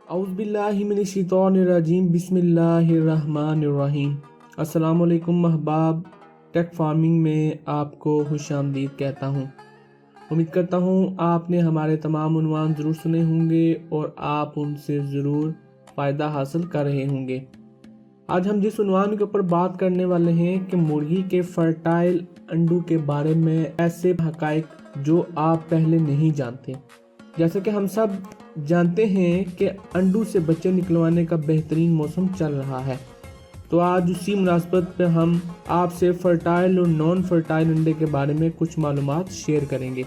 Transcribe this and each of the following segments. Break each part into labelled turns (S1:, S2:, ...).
S1: औज़ बिल्लाहि मिनश्शैतानिर्रजीम बिस्मिल्लाहिर्रहमानिर्रहीम। अस्सलाम वालेकुम महबाब, टेक फार्मिंग में आपको खुशामदीद कहता हूँ। उम्मीद करता हूँ आपने हमारे तमाम उन्वान ज़रूर सुने होंगे और आप उनसे ज़रूर फ़ायदा हासिल कर रहे होंगे। आज हम जिस उन्वान के ऊपर बात करने वाले हैं कि मुर्गी के फर्टाइल अंडों के बारे में ऐसे हक़ाइक़ जो आप पहले नहीं जानते। जैसे कि हम सब जानते हैं कि अंडों से बच्चे निकलवाने का बेहतरीन मौसम चल रहा है, तो आज उसी मुनासबत पर हम आपसे फर्टाइल और नॉन फर्टाइल अंडे के बारे में कुछ मालूमात शेयर करेंगे।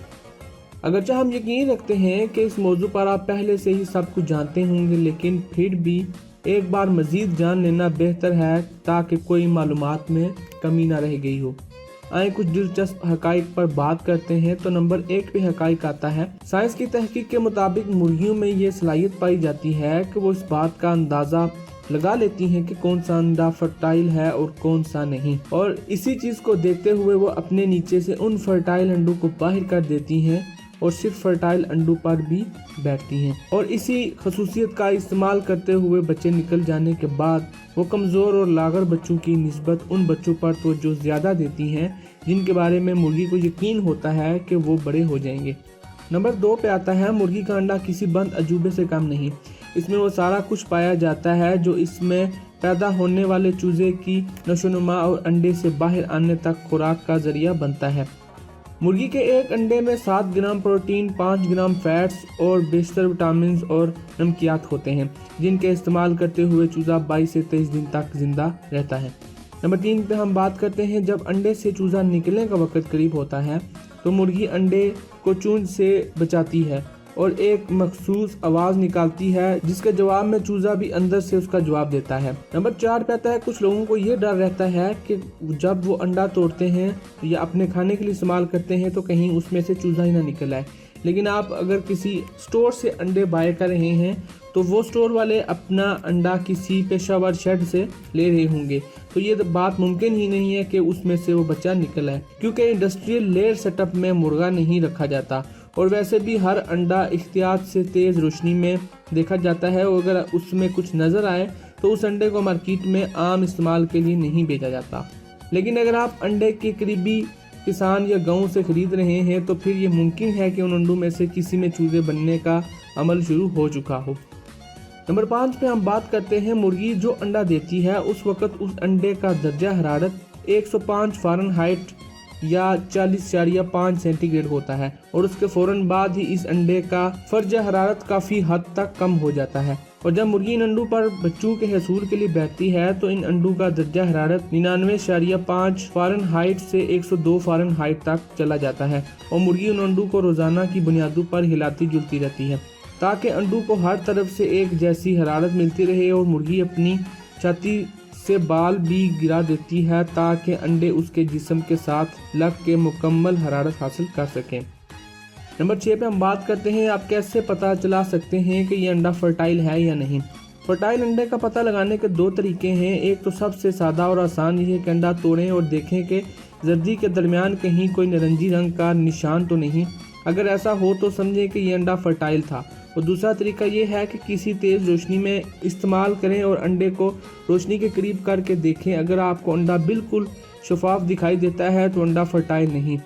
S1: अगरचे हम यकीन रखते हैं कि इस मौजू पर आप पहले से ही सब कुछ जानते होंगे, लेकिन फिर भी एक बार मज़ीद जान लेना बेहतर है ताकि कोई मालूमात में कमी ना रह गई हो। आए कुछ दिलचस्प हक़ाइक़ पर बात करते हैं। तो नंबर 1 पे हक़ाइक़ आता है। साइंस की तहकीक के मुताबिक मुर्गियों में ये सलाहियत पाई जाती है कि वो इस बात का अंदाज़ा लगा लेती हैं कि कौन सा अंडा फर्टाइल है और कौन सा नहीं, और इसी चीज़ को देखते हुए वो अपने नीचे से उन फर्टाइल अंडों को बाहर कर देती हैं और सिर्फ फर्टाइल अंडों पर भी बैठती हैं, और इसी खसूसियत का इस्तेमाल करते हुए बच्चे निकल जाने के बाद वो कमज़ोर और लागर बच्चों की निस्बत उन बच्चों पर तवज्जो ज़्यादा देती हैं जिनके बारे में मुर्गी को यकीन होता है कि वो बड़े हो जाएंगे। नंबर 2 पे आता है, मुर्गी का अंडा किसी बंद अजूबे से कम नहीं। इसमें वो सारा कुछ पाया जाता है जो इसमें पैदा होने वाले चूजे की नशोनुमा और अंडे से बाहर आने तक खुराक का जरिया बनता है। मुर्गी के एक अंडे में 7 ग्राम प्रोटीन, 5 ग्राम फैट्स और बेशतर विटामिन और नमकियात होते हैं, जिनके इस्तेमाल करते हुए चूजा 22 से 23 दिन तक जिंदा रहता है। नंबर 3 पे हम बात करते हैं, जब अंडे से चूजा निकलने का वक्त करीब होता है तो मुर्गी अंडे को चूंज से बचाती है और एक मखसूस आवाज़ निकालती है जिसके जवाब में चूजा भी अंदर से उसका जवाब देता है। नंबर 4 पे आता है, कुछ लोगों को ये डर रहता है कि जब वो अंडा तोड़ते हैं या अपने खाने के लिए इस्तेमाल करते हैं तो कहीं उसमें से चूजा ही ना निकल आए। लेकिन आप अगर किसी स्टोर से अंडे बाय कर रहे हैं तो वो स्टोर वाले अपना अंडा किसी पेशावर शेड से ले रहे होंगे, तो ये बात मुमकिन ही नहीं है कि उसमें से वो बच्चा निकल आए, क्योंकि इंडस्ट्रियल लेयर सेटअप में मुर्गा नहीं रखा जाता और वैसे भी हर अंडा एहतियात से तेज़ रोशनी में देखा जाता है, और अगर उसमें कुछ नज़र आए तो उस अंडे को मार्केट में आम इस्तेमाल के लिए नहीं बेचा जाता। लेकिन अगर आप अंडे के करीबी किसान या गांव से खरीद रहे हैं तो फिर ये मुमकिन है कि उन अंडों में से किसी में चूजे बनने का अमल शुरू हो चुका हो। नंबर 5 पे हम बात करते हैं, मुर्गी जो अंडा देती है उस वक्त उस अंडे का दर्जा हरारत 105 फ़ारेनहाइट या 40.5 सेंटीग्रेड होता है, और उसके फौरन बाद ही इस अंडे का फर्ज हरारत काफ़ी हद तक कम हो जाता है। और जब मुर्गी इन अंडों पर बच्चों के हसूल के लिए बैठती है तो इन अंडों का दर्जा हरारत 99.5 फ़ारेनहाइट से 102 फ़ारेनहाइट तक चला जाता है, और मुर्गी उन अंडों को रोज़ाना की बुनियादों पर हिलाती जुलती रहती है ताकि अंडों को हर तरफ से एक जैसी हरारत मिलती रहे, और मुर्गी अपनी छाती से बाल भी गिरा देती है ताकि अंडे उसके जिस्म के साथ लग के मुकम्मल हरारत हासिल कर सकें। नंबर 6 पे हम बात करते हैं, आप कैसे पता चला सकते हैं कि ये अंडा फर्टाइल है या नहीं। फर्टाइल अंडे का पता लगाने के 2 तरीके हैं। एक तो सबसे सादा और आसान ये है कि अंडा तोड़ें और देखें कि जर्दी के दरमियान कहीं कोई नारंगी रंग का निशान तो नहीं। अगर ऐसा हो तो समझें कि ये अंडा फर्टाइल था। और दूसरा तरीका ये है कि किसी तेज़ रोशनी में इस्तेमाल करें और अंडे को रोशनी के करीब करके देखें। अगर आपको अंडा बिल्कुल शफाफ दिखाई देता है तो अंडा फर्टाइल नहीं,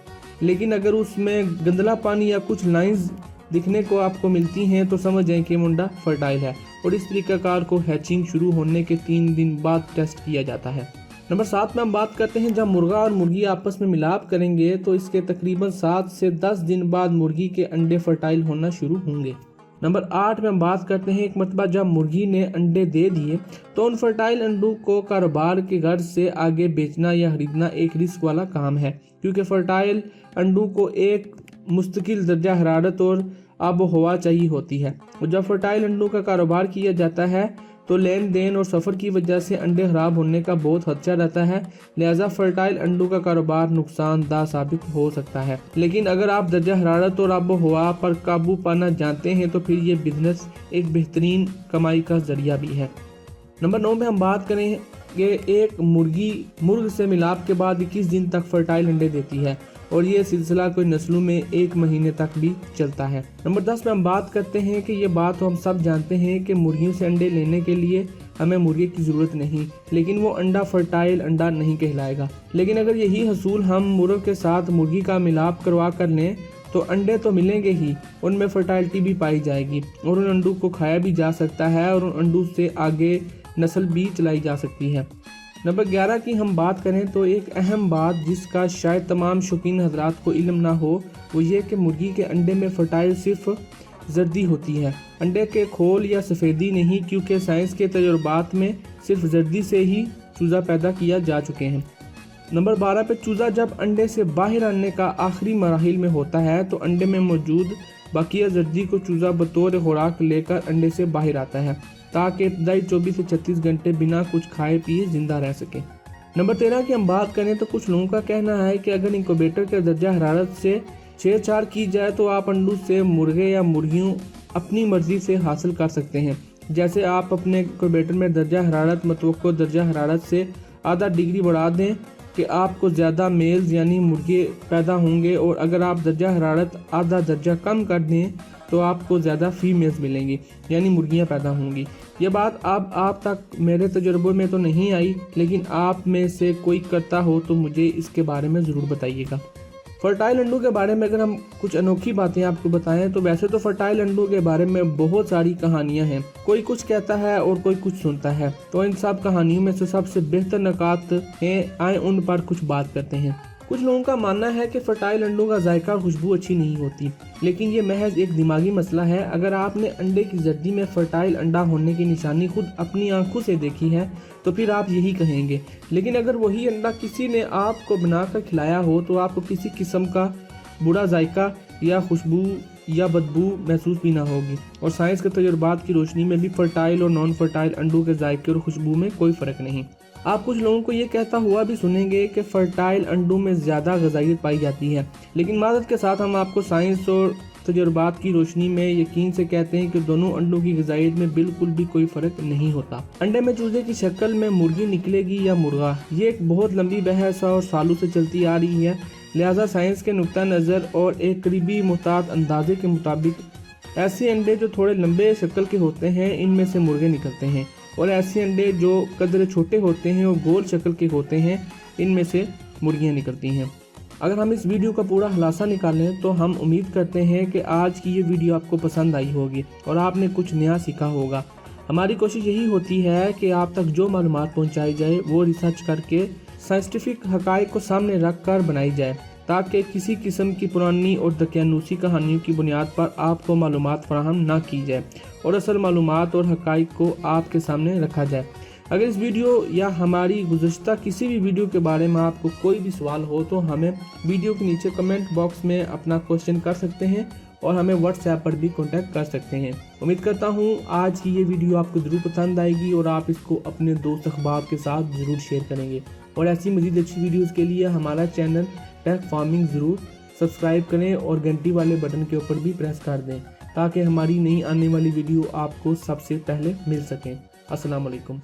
S1: लेकिन अगर उसमें गंदला पानी या कुछ लाइंस दिखने को आपको मिलती हैं तो समझ जाएं कि अंडा फर्टाइल है, और इस तरीक़ाकार को हैचिंग शुरू होने के 3 दिन बाद टेस्ट किया जाता है। नंबर 7 में हम बात करते हैं, जब मुर्गा और मुर्गी आपस में मिलाप करेंगे तो इसके तकरीबन 7 से 10 दिन बाद मुर्गी के अंडे फर्टाइल होना शुरू होंगे। नंबर 8 में हम बात करते हैं, एक मरतबा जब मुर्गी ने अंडे दे दिए तो उन फर्टाइल अंडों को कारोबार के गर्ज से आगे बेचना या खरीदना एक रिस्क वाला काम है, क्योंकि फर्टाइल अंडों को एक मुस्तकिल दर्जा हरारत और आबो हवा चाहिए होती है, और जब फर्टाइल अंडों का कारोबार किया जाता है तो लेन देन और सफ़र की वजह से अंडे खराब होने का बहुत खदशा रहता है, लिहाजा फर्टाइल अंडों का कारोबार नुकसानदाह साबित हो सकता है। लेकिन अगर आप दर्जा हरारत और आबो हवा पर काबू पाना जानते हैं तो फिर ये बिजनेस एक बेहतरीन कमाई का जरिया भी है। नंबर 9 में हम बात करेंगे, एक मुर्गी मुर्ग से मिलाप के बाद 21 दिन तक फर्टाइल अंडे देती है, और ये सिलसिला कोई नस्लों में 1 महीने तक भी चलता है। नंबर 10 में हम बात करते हैं कि ये बात तो हम सब जानते हैं कि मुर्गियों से अंडे लेने के लिए हमें मुर्गे की ज़रूरत नहीं, लेकिन वो अंडा फर्टाइल अंडा नहीं कहलाएगा। लेकिन अगर यही हसूल हम मुर्ग के साथ मुर्गी का मिलाप करवा कर लें तो अंडे तो मिलेंगे ही, उनमें फर्टाइलिटी भी पाई जाएगी और उन अंडों को खाया भी जा सकता है और उन अंडों से आगे नस्ल भी चलाई जा सकती है। नंबर 11 की हम बात करें तो एक अहम बात जिसका शायद तमाम शौकीन हजरात को इल्म ना हो वो ये कि मुर्गी के अंडे में फर्टाइल सिर्फ जर्दी होती है, अंडे के खोल या सफ़ेदी नहीं, क्योंकि साइंस के तजुर्बात में सिर्फ जर्दी से ही चूज़ा पैदा किया जा चुके हैं। नंबर 12 पे चूज़ा जब अंडे से बाहर आने का आखिरी मराहिल में होता है तो अंडे में मौजूद बाकिया जर्दी को चूज़ा बतौर खुराक लेकर अंडे से बाहर आता है ताकि इब्तदाई 24 से 36 घंटे बिना कुछ खाए पिए जिंदा रह सके। नंबर 13 की हम बात करें तो कुछ लोगों का कहना है कि अगर इंक्यूबेटर के दर्जा हरारत से छेड़छाड़ की जाए तो आप अंडों से मुर्गे या मुर्गियों अपनी मर्जी से हासिल कर सकते हैं। जैसे आप अपने इंक्यूबेटर में दर्जा हरारत मतवक्को दर्जा हरारत से आधा डिग्री बढ़ा दें कि आपको ज़्यादा मेल्स यानी मुर्गे पैदा होंगे, और अगर आप दर्जा हरारत आधा दर्जा कम कर दें तो आपको ज़्यादा फीमेल्स मिलेंगी यानी मुर्गियां पैदा होंगी। ये बात अब आप तक मेरे तजुर्बे में तो नहीं आई, लेकिन आप में से कोई करता हो तो मुझे इसके बारे में ज़रूर बताइएगा। फर्टाइल अंडों के बारे में अगर हम कुछ अनोखी बातें आपको बताएं तो वैसे तो फर्टाइल अंडों के बारे में बहुत सारी कहानियां हैं, कोई कुछ कहता है और कोई कुछ सुनता है, तो इन सब कहानियों में से सबसे बेहतर नकात हैं, आए उन पर कुछ बात करते हैं। कुछ लोगों का मानना है कि फर्टाइल अंडों का जायका और खुशबू अच्छी नहीं होती, लेकिन ये महज एक दिमागी मसला है। अगर आपने अंडे की जर्दी में फर्टाइल अंडा होने की निशानी खुद अपनी आंखों से देखी है तो फिर आप यही कहेंगे, लेकिन अगर वही अंडा किसी ने आपको बनाकर खिलाया हो तो आपको किसी किस्म का बुरा जायका या खुशबू या बदबू महसूस भी ना होगी। और साइंस के तजुर्बात की रोशनी में भी फर्टाइल और नॉन फर्टाइल अंडों के जायके और खुशबू में कोई फ़र्क नहीं। आप कुछ लोगों को ये कहता हुआ भी सुनेंगे कि फर्टाइल अंडों में ज़्यादा ग़िज़ाइयत पाई जाती है, लेकिन मादत के साथ हम आपको साइंस और तजुर्बात की रोशनी में यकीन से कहते हैं कि दोनों अंडों की ग़िज़ाइयत में बिल्कुल भी कोई फ़र्क नहीं होता। अंडे में चूजे की शक्ल में मुर्गी निकलेगी या मुर्गा, ये एक बहुत लंबी बहस और सालों से चलती आ रही है। लिहाजा साइंस के नुक्ता नज़र और एक करीबी मुहतात अंदाजे के मुताबिक ऐसे अंडे जो थोड़े लंबे शक्ल के होते हैं इनमें से मुर्गे निकलते हैं, और ऐसे अंडे जो कदर छोटे होते हैं और गोल शक्ल के होते हैं इनमें से मुर्गियां निकलती हैं। अगर हम इस वीडियो का पूरा खुलासा निकालें तो हम उम्मीद करते हैं कि आज की ये वीडियो आपको पसंद आई होगी और आपने कुछ नया सीखा होगा। हमारी कोशिश यही होती है कि आप तक जो मालूमात पहुंचाई जाए वो रिसर्च करके साइंटिफिक हक़ाइक़ को सामने रख कर बनाई जाए, ताकि किसी किस्म की पुरानी और दकियानूसी कहानियों की बुनियाद पर आपको मालूमात फराहम ना की जाए और असल मालूमात और हक़ाइक़ को आपके सामने रखा जाए। अगर इस वीडियो या हमारी गुज़श्ता किसी भी वीडियो के बारे में आपको कोई भी सवाल हो तो हमें वीडियो के नीचे कमेंट बॉक्स में अपना क्वेश्चन कर सकते हैं और हमें व्हाट्सएप पर भी कांटेक्ट कर सकते हैं। उम्मीद करता हूँ आज की ये वीडियो आपको ज़रूर पसंद आएगी और आप इसको अपने दोस्त अखबार के साथ ज़रूर शेयर करेंगे, और ऐसी मज़ीद अच्छी वीडियोस के लिए हमारा चैनल टेक फार्मिंग ज़रूर सब्सक्राइब करें और घंटी वाले बटन के ऊपर भी प्रेस कर दें ताकि हमारी नई आने वाली वीडियो आपको सबसे पहले मिल सकें। अस्सलाम वालेकुम।